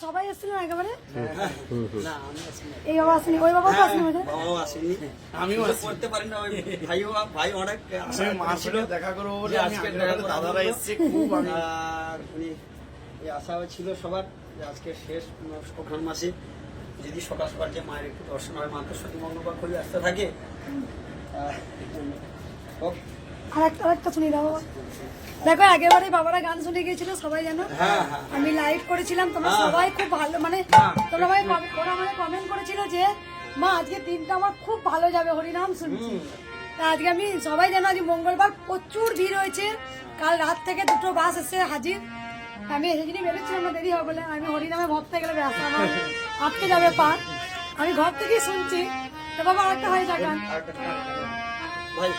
সবাই এসেছিলেন একেবারে? এই বাবা আসেনি, ওই বাবা তো আসেনি, আসেনি, আমিও করতে পারি না। ওই ভাই অনেক মা ছিল দেখা করবো বলে আজকে দাদারা এসছে খুব। আশা ছিল সবার আজকে শেষ ওখান মাসে যদি সকাল সকাল যে মায়ের একটু দর্শন হয়, মা তো সত্যি মঙ্গলবার করে আসতে থাকে। আরেকটা শুনি দাও বাবা। দেখো আগেবারে বাবারা গান শুনে গিয়েছিল সবাই জানো, আমি লাইভ করেছিলাম, তোমরা সবাই খুব ভালো মানে তোমরা ভাই ওরা মানে কমেন্ট করেছিল যে মা আজকে দিনটা আমার খুব ভালো যাবে, হরিনাম শুনছি। তা আজকে আমি সবাই জানো আজকে মঙ্গলবার প্রচুর ভিড় হয়েছে, কাল রাত থেকে 2টো বাস এসে হাজির। আমি সেদিনই বেরোচ্ছিলাম না, দেরি হবে বলে, আমি হরিনামে ভক্তে গেলে রাস্তা আমার আটকে যাবে পা, আমি ঘর থেকেই শুনছি। তো বাবা আরেকটা হয় গান ভাই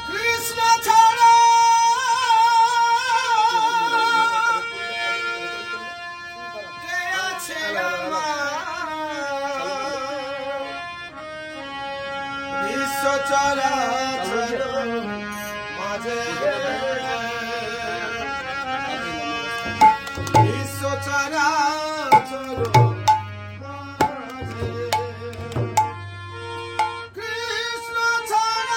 কৃষ্ণ ছাড়া কে আছে বিশ্ব চরাচর মাঝে, বিশ্ব চরাচর মাঝে কৃষ্ণ ছাড়া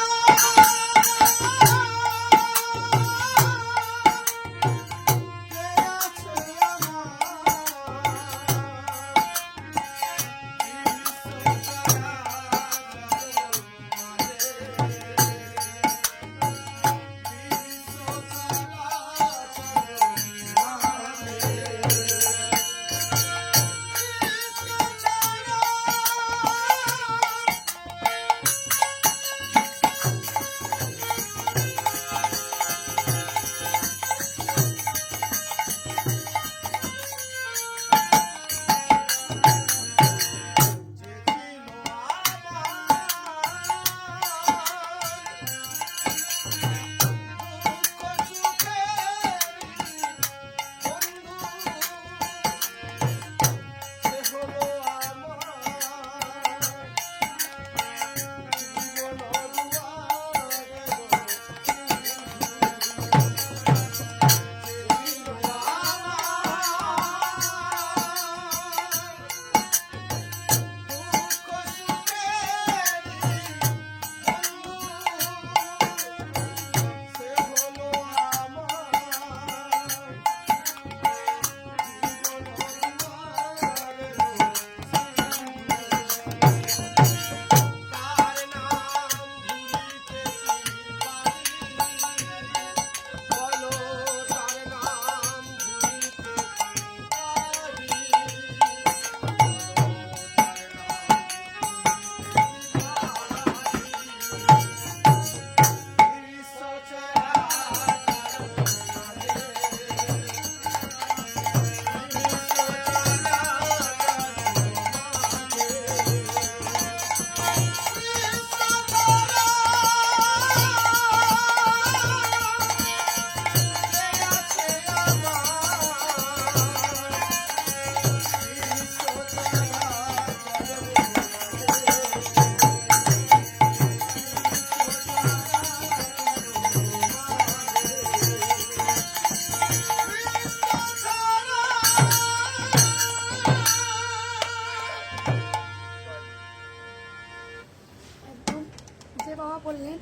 বললেন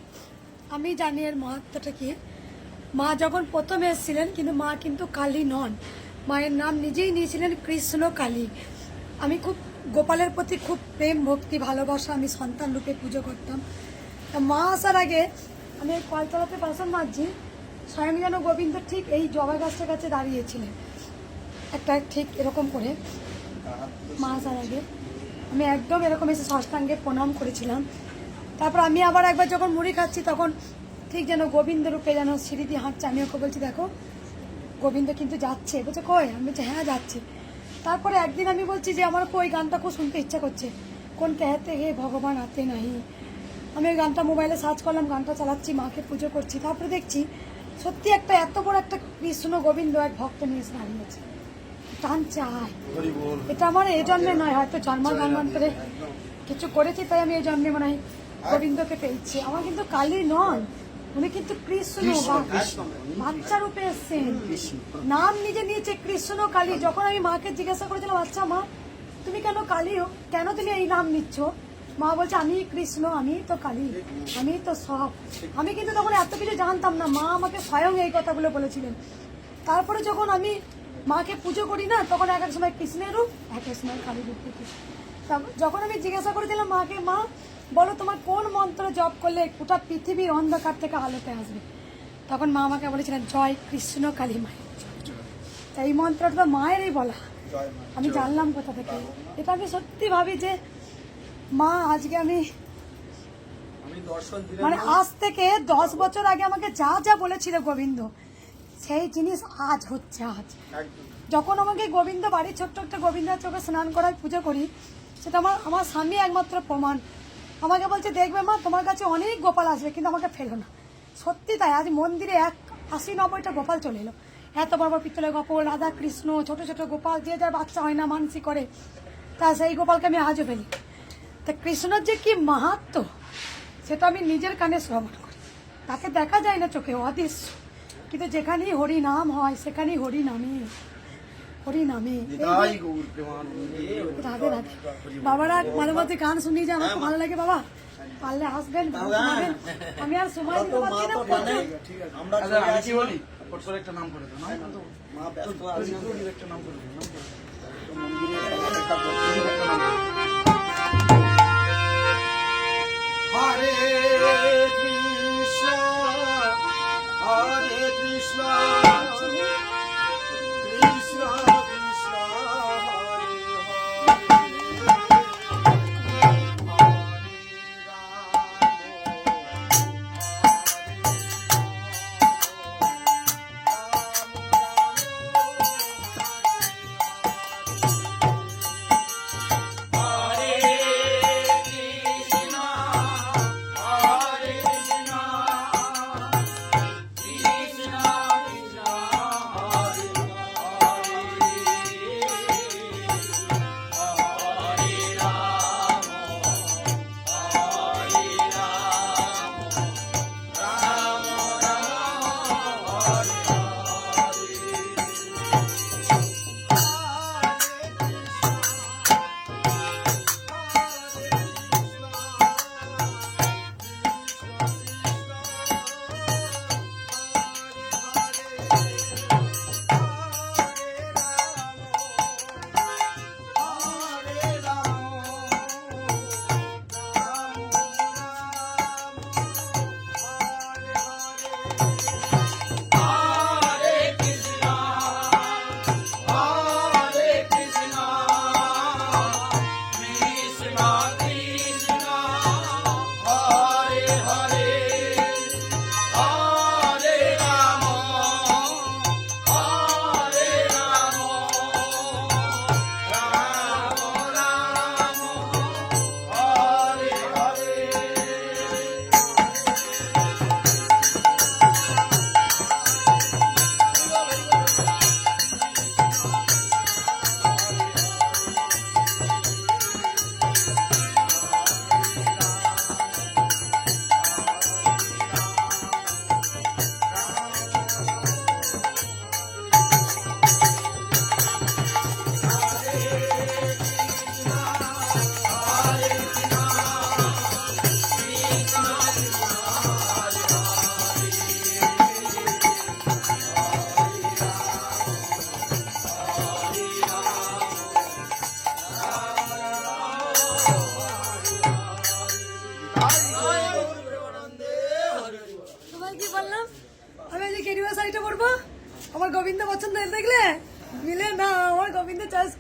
আমি জানি এর মাহাত্ম্যটা কি। মা যখন প্রথমে এসেছিলেন, কিন্তু মা কিন্তু কালী নন, মায়ের নাম নিজেই নিয়েছিলেন কৃষ্ণ কালী। আমি খুব গোপালের প্রতি খুব প্রেম ভক্তি ভালোবাসা আমি সন্তান রূপে পুজো করতাম। মা আসার আগে আমি কলতলাতে বাসন মাজছি, স্বয়ং যেন গোবিন্দ ঠিক এই জবা গাছটার কাছে দাঁড়িয়েছিলেন, একটা ঠিক এরকম করে। মা আসার আগে আমি একদম এরকম এসে ষষ্ঠাঙ্গে প্রণাম করেছিলাম। তারপর আমি আবার একবার যখন মুড়ি খাচ্ছি তখন ঠিক যেন গোবিন্দ রূপে যেন সিঁড়ি দিয়ে হাঁটছে। আমি ওকে বলছি দেখো গোবিন্দ কিন্তু যাচ্ছে, বলছে কই? আমি বলছি হ্যাঁ যাচ্ছে। তারপরে একদিন আমি বলছি যে আমার ওই গানটা খুব শুনতে ইচ্ছা করছে, কোন कहते হে ভগবান আতে নাহি। আমি ওই গানটা মোবাইলে সার্চ করলাম, গানটা চালাচ্ছি, মাকে পুজো করছি। তারপরে দেখছি সত্যি একটা এত বড় একটা কৃষ্ণ গোবিন্দ এক ভক্ত নিয়ে এসে দাঁড়িয়েছে, টান চাই। এটা আমার এই জন্মে নয়, হয়তো জন্মান্তরে কিছু করেছি তাই আমি এই জন্মে মনে হয় গোবিন্দকে পেয়েছি। আমার কিন্তু কালী নন, উনি কিন্তু কৃষ্ণ বাচ্চা রূপে এসছেন, নাম নিজে নিয়েছে কৃষ্ণ কালী। যখন আমি মাকে জিজ্ঞাসা করেছিলাম, আচ্ছা মা তুমি কেন কালী হো, কেন তুমি এই নাম নিচ্ছ, মা বলছে আমি কৃষ্ণ, আমি তো কালী, আমি তো সব। আমি কিন্তু তখন এত কিছু জানতাম না, মা আমাকে স্বয়ং এই কথাগুলো বলেছিলেন। তারপরে যখন আমি মাকে পুজো করি না, তখন এক এক সময় কৃষ্ণের রূপ, এক এক সময় কালী রূপ দেখি। যখন আমি জিজ্ঞাসা করেছিলাম মাকে, মা বলো তোমার কোন মন্ত্র জপ করলে গোটা পৃথিবীর অন্ধকার থেকে আলোতে আসবে, তখন মা আমাকে বলেছিলেন জয় কৃষ্ণ কালী মায়ের। এই মন্ত্রটা তো মায়েরই বলা, আমি জানলাম কোথা থেকে। এটা আমি সত্যি ভাবি যে মা আজকে আমি মানে আজ থেকে 10 বছর আগে আমাকে যা যা বলেছিল গোবিন্দ, সেই জিনিস আজ হচ্ছে। আজ যখন আমাকে গোবিন্দ বাড়ির ছোট্ট একটা গোবিন্দের চোখে স্নান করায় পুজো করি, সেটা আমার স্বামী একমাত্র প্রমাণ। আমাকে বলছে দেখবে মা তোমার কাছে অনেক গোপাল আসবে কিন্তু আমাকে ফেলো না। সত্যি তাই, আজ মন্দিরে 80-90টা গোপাল চলে এলো, এত বড় বড় পিতলের গোপাল, রাধা কৃষ্ণ, ছোট ছোট গোপাল, যে যার বাচ্চা হয় না মানসি করে, তা সেই গোপালকে আমি আজও ফেলি। তা কৃষ্ণর যে কি মাহাত্ম্য সেটা আমি নিজের কানে শ্রবণ করি, তাকে দেখা যায় না চোখে, অদৃশ্য, কিন্তু যেখানেই হরি নাম হয় সেখানেই হরি নামে, হরি নামে। রাধে রাধে। বাবারা মাঝে মাঝে গান শুনিয়ে যায়, আমার খুব ভালো লাগে। বাবা পারলে আসবেন, শোনাবেন। আমি আর সময় দিতে পারছি না। একটা নাম করে দাও, মা ব্যস্ত আছে, একটা নাম করে দাও। হরে কৃষ্ণ হরে কৃষ্ণ কৃষ্ণ কৃষ্ণ হরে আমার গোবিন্দ পছন্দ দেখলে মিলে না, আমার গোবিন্দ চাষ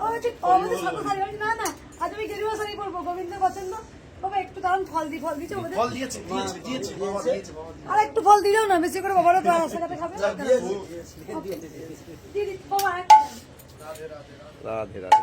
আমাদের সাথে শাড়ি হয় না না, আজ আমি গেরুয়া শাড়ি পরবো, গোবিন্দ পছন্দ। বাবা একটু দাঁড়ান, ফল দিচ্ছে আর একটু ফল দিলেও না, বেশি করে বাবারা তো রাস্তাঘাটে খাবে। রাধে রাধে।